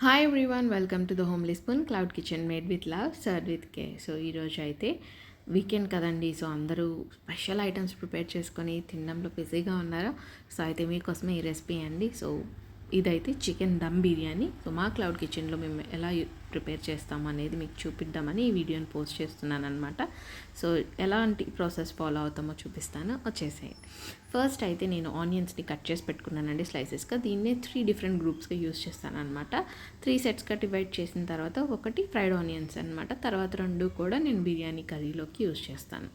Hi everyone, welcome to the homely spoon cloud kitchen made with love serve with care. So ఈరోజు అయితే weekend కదండి. So అందరూ special items prepare చేసుకొని తినడంలో బిజీగా ఉన్నారు. సో అయితే మీకోసమే ఈ రెసిపీ అండి. సో ఇదైతే చికెన్ దమ్ బిర్యానీ. సో మా క్లౌడ్ కిచెన్లో మేము ఎలా ప్రిపేర్ చేస్తాము అనేది మీకు చూపిద్దామని ఈ వీడియోని పోస్ట్ చేస్తున్నాను అనమాట. సో ఎలాంటి ప్రాసెస్ ఫాలో అవుతామో చూపిస్తాను, వచ్చేసేయండి. ఫస్ట్ అయితే నేను ఆనియన్స్ని కట్ చేసి పెట్టుకున్నానండి స్లైసెస్గా. దీన్నే 3 డిఫరెంట్ గ్రూప్స్గా యూస్ చేస్తాను అనమాట. 3 సెట్స్గా డివైడ్ చేసిన తర్వాత ఒకటి ఫ్రైడ్ ఆనియన్స్ అనమాట. తర్వాత 2 కూడా నేను బిర్యానీ కర్రీలోకి యూస్ చేస్తాను.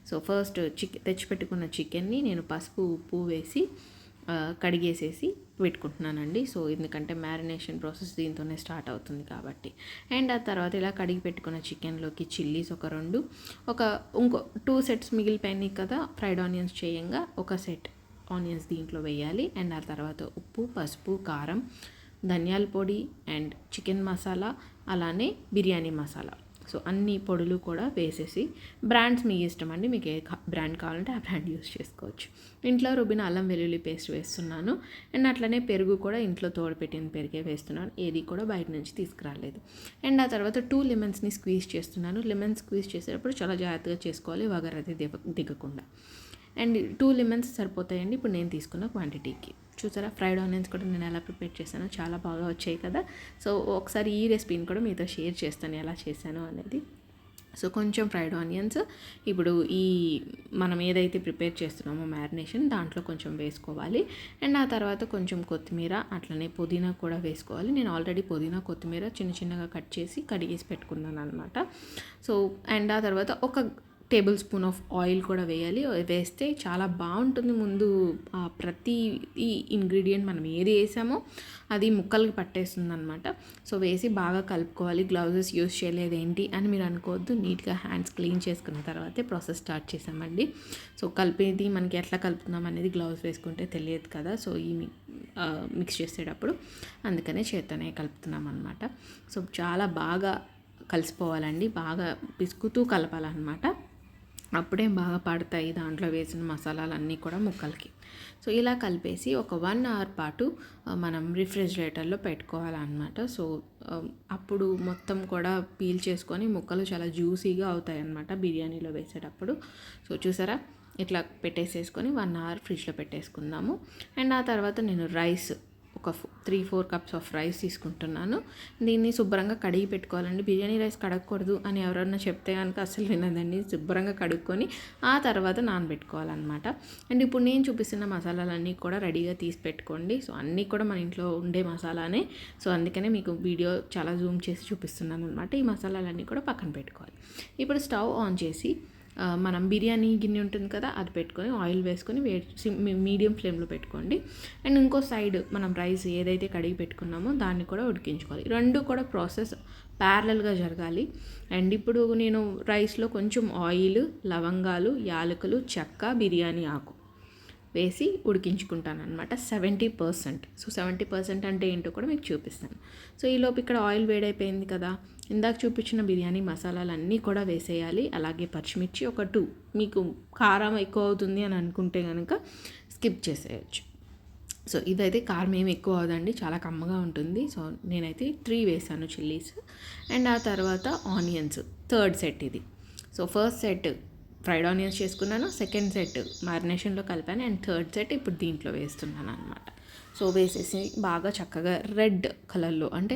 సో ఫస్ట్ తెచ్చిపెట్టుకున్న చికెన్ని నేను పసుపు ఉప్పు వేసి కడిగేసేసి పెట్టుకుంటున్నానండి. సో ఎందుకంటే మ్యారినేషన్ ప్రాసెస్ దీంతోనే స్టార్ట్ అవుతుంది కాబట్టి. అండ్ ఆ తర్వాత ఇలా కడిగి పెట్టుకున్న చికెన్లోకి చిల్లీస్ ఒక 2, ఇంకో 2 సెట్స్ మిగిలిపోయినాయి కదా ఫ్రైడ్ ఆనియన్స్ చేయంగా, ఒక సెట్ ఆనియన్స్ దీంట్లో వేయాలి. అండ్ ఆ తర్వాత ఉప్పు, పసుపు, కారం, ధనియాల పొడి అండ్ చికెన్ మసాలా, అలానే బిర్యానీ మసాలా. సో అన్ని పొడులు కూడా వేసేసి, బ్రాండ్స్ మీ ఇష్టం అండి, మీకు ఏ బ్రాండ్ కావాలంటే ఆ బ్రాండ్ యూస్ చేసుకోవచ్చు. ఇంట్లో రుబ్బిన అల్లం వెల్లుల్లి పేస్ట్ వేస్తున్నాను. అండ్ అట్లనే పెరుగు కూడా ఇంట్లో తోడుపెట్టిన పెరిగే వేస్తున్నాను, ఏది కూడా బయట నుంచి తీసుకురాలేదు. అండ్ ఆ తర్వాత 2 లెమన్స్ని స్క్వీజ్ చేస్తున్నాను. లెమన్ స్క్వీజ్ చేసేటప్పుడు చాలా జాగ్రత్తగా చేసుకోవాలి, వగరది దిగకుండా. అండ్ 2 లెమన్స్ సరిపోతాయండి ఇప్పుడు నేను తీసుకున్న క్వాంటిటీకి. చూసారా, ఫ్రైడ్ ఆనియన్స్ కూడా నేను ఎలా ప్రిపేర్ చేశానో చాలా బాగా వచ్చాయి కదా. సో ఒకసారి ఈ రెసిపీని కూడా మీతో షేర్ చేస్తాను ఎలా చేశాను అనేది. సో కొంచెం ఫ్రైడ్ ఆనియన్స్ ఇప్పుడు ఈ మనం ఏదైతే ప్రిపేర్ చేస్తున్నామో మ్యారినేషన్ దాంట్లో కొంచెం వేసుకోవాలి. అండ్ ఆ తర్వాత కొంచెం కొత్తిమీర, అట్లనే పుదీనా కూడా వేసుకోవాలి. నేను ఆల్రెడీ పుదీనా కొత్తిమీర చిన్న చిన్నగా కట్ చేసి కడిగేసి పెట్టుకున్నాను అనమాట. సో అండ్ ఆ తర్వాత ఒక టేబుల్ స్పూన్ ఆఫ్ ఆయిల్ కూడా వేయాలి. వేస్తే చాలా బాగుంటుంది. ముందు ప్రతి ఈ ఇంగ్రీడియంట్ మనం ఏది వేసామో అది ముక్కలకి పట్టేస్తుంది అనమాట. సో వేసి బాగా కలుపుకోవాలి. గ్లౌజెస్ యూస్ చేయలేదు ఏంటి అని మీరు అనుకోవద్దు, నీట్గా హ్యాండ్స్ క్లీన్ చేసుకున్న తర్వాతే ప్రాసెస్ స్టార్ట్ చేసామండి. సో కలిపేది మనకి ఎట్లా కలుపుతున్నాం అనేది గ్లౌజ్ వేసుకుంటే తెలియదు కదా. సో ఈ మిక్స్ చేసేటప్పుడు అందుకనే చేత్తోనే కలుపుతున్నాం అనమాట. సో చాలా బాగా కలిసిపోవాలండి, బాగా పిసుకుతూ కలపాలన్నమాట. అప్పుడే బాగా పడతాయి దాంట్లో వేసిన మసాలాలన్నీ కూడా ముక్కలకి. సో ఇలా కలిపేసి ఒక 1 అవర్ పాటు మనం రిఫ్రిజిరేటర్లో పెట్టుకోవాలన్నమాట. సో అప్పుడు మొత్తం కూడా పీల్ చేసుకొని ముక్కలు చాలా జ్యూసీగా అవుతాయి అన్నమాట బిర్యానీలో వేసేటప్పుడు. సో చూసారా, ఇట్లా పెట్టేసేసుకొని 1 అవర్ ఫ్రిడ్జ్లో పెట్టేసుకుందాము. అండ్ ఆ తర్వాత నేను రైస్ ఒక 3-4 కప్స్ ఆఫ్ రైస్ తీసుకుంటున్నాను. దీన్ని శుభ్రంగా కడిగి పెట్టుకోవాలండి. బిర్యానీ రైస్ కడగకూడదు అని ఎవరన్నా చెప్తే కనుక అసలు వినదండి. శుభ్రంగా కడుక్కొని ఆ తర్వాత నానబెట్టుకోవాలన్నమాట. అండ్ ఇప్పుడు నేను చూపిస్తున్న మసాలాలన్నీ కూడా రెడీగా తీసి పెట్టుకోండి. సో అన్నీ కూడా మన ఇంట్లో ఉండే మసాలానే. సో అందుకనే మీకు వీడియో చాలా జూమ్ చేసి చూపిస్తున్నాను అనమాట. ఈ మసాలాలన్నీ కూడా పక్కన పెట్టుకోవాలి. ఇప్పుడు స్టవ్ ఆన్ చేసి మనం బిర్యానీ గిన్నె ఉంటుంది కదా, అది పెట్టుకొని ఆయిల్ వేసుకొని మీడియం ఫ్లేమ్లో పెట్టుకోండి. అండ్ ఇంకో సైడ్ మనం రైస్ ఏదైతే కడిగి పెట్టుకున్నామో దాన్ని కూడా ఉడికించుకోవాలి. 2 కూడా ప్రాసెస్ ప్యారలల్గా జరగాలి. అండ్ ఇప్పుడు నేను రైస్లో కొంచెం ఆయిల్, లవంగాలు, యాలకులు, చెక్క, బిర్యానీ ఆకు వేసి ఉడికించుకుంటాను అనమాట 70%. సో 70% అంటే ఏంటో కూడా మీకు చూపిస్తాను. సో ఈలోపు ఇక్కడ ఆయిల్ వేడైపోయింది కదా, ఇందాక చూపించిన బిర్యానీ మసాలాలన్నీ కూడా వేసేయాలి. అలాగే పచ్చిమిర్చి ఒక 2, మీకు కారం ఎక్కువ అవుతుంది అని అనుకుంటే కనుక స్కిప్ చేసేయచ్చు. సో ఇదైతే కారం ఏమి ఎక్కువ అవదండి, చాలా కమ్మగా ఉంటుంది. సో నేనైతే 3 వేసాను చిల్లీస్. అండ్ ఆ తర్వాత ఆనియన్స్, 3rd సెట్ ఇది. So first set fried onions చేసుకున్నాను, సెకండ్ సెట్ మ్యారినేషన్లో కలిపాను, అండ్ 3rd సెట్ ఇప్పుడు దీంట్లో వేస్తున్నాను అనమాట. సో వేసేసి బాగా చక్కగా రెడ్ కలర్లో, అంటే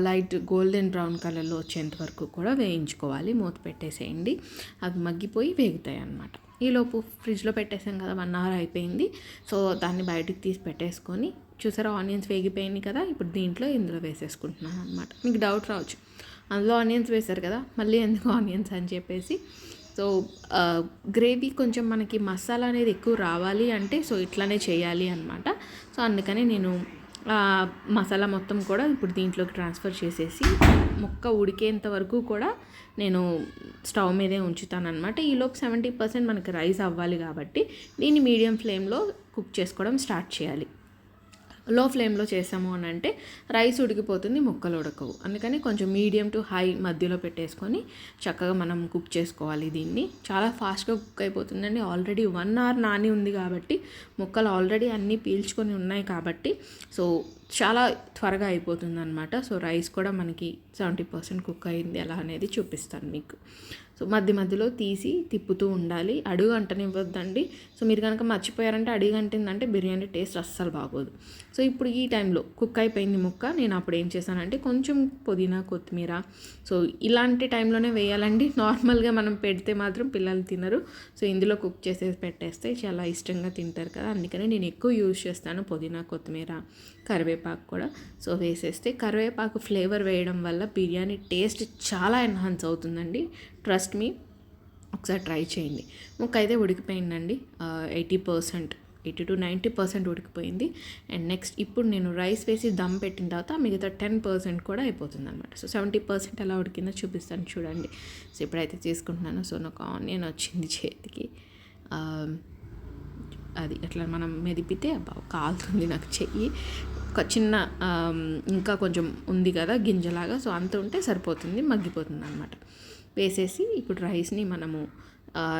లైట్ గోల్డెన్ బ్రౌన్ కలర్లో వచ్చేంత వరకు కూడా వేయించుకోవాలి. మూత పెట్టేసేయండి, అవి మగ్గిపోయి వేగుతాయి అన్నమాట. ఈలోపు ఫ్రిడ్జ్లో పెట్టేసాం కదా, 1 అవర్ అయిపోయింది. సో దాన్ని బయటికి తీసి పెట్టేసుకొని, చూసారా ఆనియన్స్ వేగిపోయింది కదా, ఇప్పుడు ఇందులో వేసేసుకుంటున్నాను అనమాట. మీకు డౌట్ రావచ్చు, అందులో ఆనియన్స్ వేశారు కదా మళ్ళీ ఎందుకు ఆనియన్స్ అని చెప్పేసి. సో గ్రేవీ కొంచెం మనకి మసాలా అనేది ఎక్కువ రావాలి అంటే సో ఇట్లానే చేయాలి అనమాట. సో అందుకని నేను మసాలా మొత్తం కూడా ఇప్పుడు దీంట్లోకి ట్రాన్స్ఫర్ చేసేసి ముక్క ఉడికేంత వరకు కూడా నేను స్టవ్ మీదే ఉంచుతానమాట. ఈలోపు 70% మనకి రైస్ అవ్వాలి కాబట్టి దీన్ని మీడియం ఫ్లేమ్లో కుక్ చేసుకోవడం స్టార్ట్ చేయాలి. లో ఫ్లేమ్లో చేసాము అని అంటే రైస్ ఉడికిపోతుంది, ముక్కలు ఉడకవు. అందుకని కొంచెం మీడియం టు హై మధ్యలో పెట్టేసుకొని చక్కగా మనం కుక్ చేసుకోవాలి. దీన్ని చాలా ఫాస్ట్గా కుక్ అయిపోతుందండి. ఆల్రెడీ 1 అవర్ నాని ఉంది కాబట్టి ముక్కలు ఆల్రెడీ అన్నీ పీల్చుకొని ఉన్నాయి కాబట్టి సో చాలా త్వరగా అయిపోతుందన్నమాట. సో రైస్ కూడా మనకి 70% కుక్ అయింది ఎలా అనేది చూపిస్తాను మీకు. సో మధ్య మధ్యలో తీసి తిప్పుతూ ఉండాలి, అడుగు అంటనివ్వద్దండి. సో మీరు కనుక మర్చిపోయారంటే అడుగు అంటిందంటే బిర్యానీ టేస్ట్ అస్సలు బాగోదు. సో ఇప్పుడు ఈ టైంలో కుక్ అయిపోయింది ముక్క. నేను అప్పుడు ఏం చేశానంటే కొంచెం పుదీనా, కొత్తిమీర, సో ఇలాంటి టైంలోనే వేయాలండి. నార్మల్గా మనం పెడితే మాత్రం పిల్లలు తినరు. సో ఇందులో కుక్ చేసేసి పెట్టేస్తే చాలా ఇష్టంగా తింటారు కదా, అందుకని నేను ఎక్కువ యూజ్ చేస్తాను పుదీనా, కొత్తిమీర, కరివేపాకు కూడా. సో వేసేస్తే కరివేపాకు ఫ్లేవర్ వేయడం వల్ల బిర్యానీ టేస్ట్ చాలా ఎన్హాన్స్ అవుతుందండి. ట్రస్ట్ మీ, ఒకసారి ట్రై చేయండి. ముక్క అయితే ఉడికిపోయిందండి, 80 to 90% ఉడికిపోయింది. అండ్ నెక్స్ట్ ఇప్పుడు నేను రైస్ వేసి దమ్ పెట్టిన తర్వాత మిగతా 10% కూడా అయిపోతుంది అనమాట. సో 70% ఎలా ఉడికిందో చూపిస్తాను చూడండి. సో ఇప్పుడైతే తీసుకుంటున్నాను. సో నాకు ఆనియన్ వచ్చింది చేతికి, అది అట్లా మనం మెదిపితే కాలుతుంది నాకు చెయ్యి. ఒక చిన్న ఇంకా కొంచెం ఉంది కదా గింజలాగా, సో అంత ఉంటే సరిపోతుంది, మగ్గిపోతుంది అనమాట. వేసేసి ఇప్పుడు రైస్ని మనము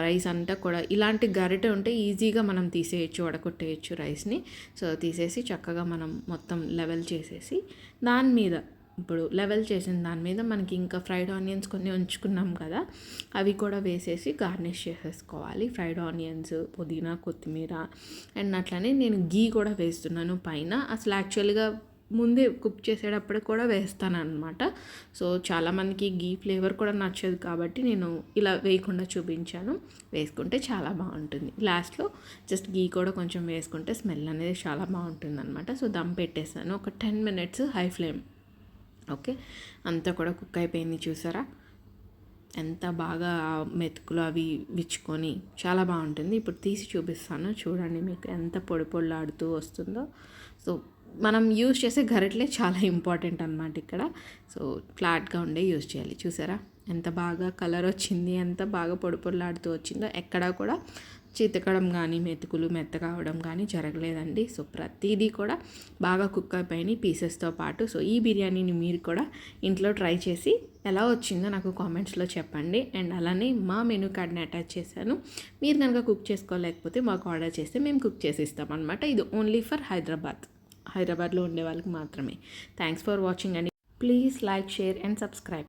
రైస్ అంతా కూడా ఇలాంటి గరిటె ఉంటే ఈజీగా మనం తీసేయచ్చు, వడకొట్టేయచ్చు రైస్ని. సో తీసేసి చక్కగా మనం మొత్తం లెవెల్ చేసేసి దాని మీద, ఇప్పుడు లెవెల్ చేసిన దాని మీద మనకి ఇంకా ఫ్రైడ్ ఆనియన్స్ కొన్ని ఉంచుకున్నాం కదా, అవి కూడా వేసేసి గార్నిష్ చేసేసుకోవాలి. ఫ్రైడ్ ఆనియన్స్, పుదీనా, కొత్తిమీర, అండ్ అట్లనే నేను గీ కూడా వేస్తున్నాను పైన. అసలు యాక్చువల్గా ముందే కుక్ చేసేటప్పుడు కూడా వేస్తాను అనమాట. సో చాలామందికి గీ ఫ్లేవర్ కూడా నచ్చదు కాబట్టి నేను ఇలా వేయకుండా చూపించాను. వేసుకుంటే చాలా బాగుంటుంది. లాస్ట్లో జస్ట్ గీ కూడా కొంచెం వేసుకుంటే స్మెల్ అనేది చాలా బాగుంటుంది అనమాట. సో దమ్ పెట్టేసాను ఒక 10 minutes హై ఫ్లేమ్. ఓకే, అంతా కూడా కుక్ అయిపోయింది. చూసారా ఎంత బాగా మెతుకులు అవి విచ్చుకొని చాలా బాగుంటుంది. ఇప్పుడు తీసి చూపిస్తాను చూడండి, మీకు ఎంత పొడి పొడిలాడుతూ వస్తుందో. సో మనం యూజ్ చేసే గరిటెలే చాలా ఇంపార్టెంట్ అనమాట ఇక్కడ. సో ఫ్లాట్గా ఉండే యూజ్ చేయాలి. చూసారా ఎంత బాగా కలర్ వచ్చింది, ఎంత బాగా పొడి పొడిలాడుతూ వచ్చిందో. ఎక్కడా కూడా చితకడం కానీ మెతుకులు మెత్తగా అవడం కానీ జరగలేదండి. సో ప్రతిదీ కూడా బాగా కుక్ అయిపోయినాయి పీసెస్తో పాటు. సో ఈ బిర్యానీని మీరు కూడా ఇంట్లో ట్రై చేసి ఎలా వచ్చిందో నాకు కామెంట్స్లో చెప్పండి. అండ్ అలానే మా మెనూ కార్డ్ని అటాచ్ చేశాను. మీరు కనుక కుక్ చేసుకోలేకపోతే మాకు ఆర్డర్ చేస్తే మేము కుక్ చేసి ఇస్తాం అనమాట. ఇది ఓన్లీ ఫర్ హైదరాబాద్లో ఉండే వాళ్ళకి మాత్రమే. థ్యాంక్స్ ఫర్ వాచింగ్ అండి. Please like, share and subscribe.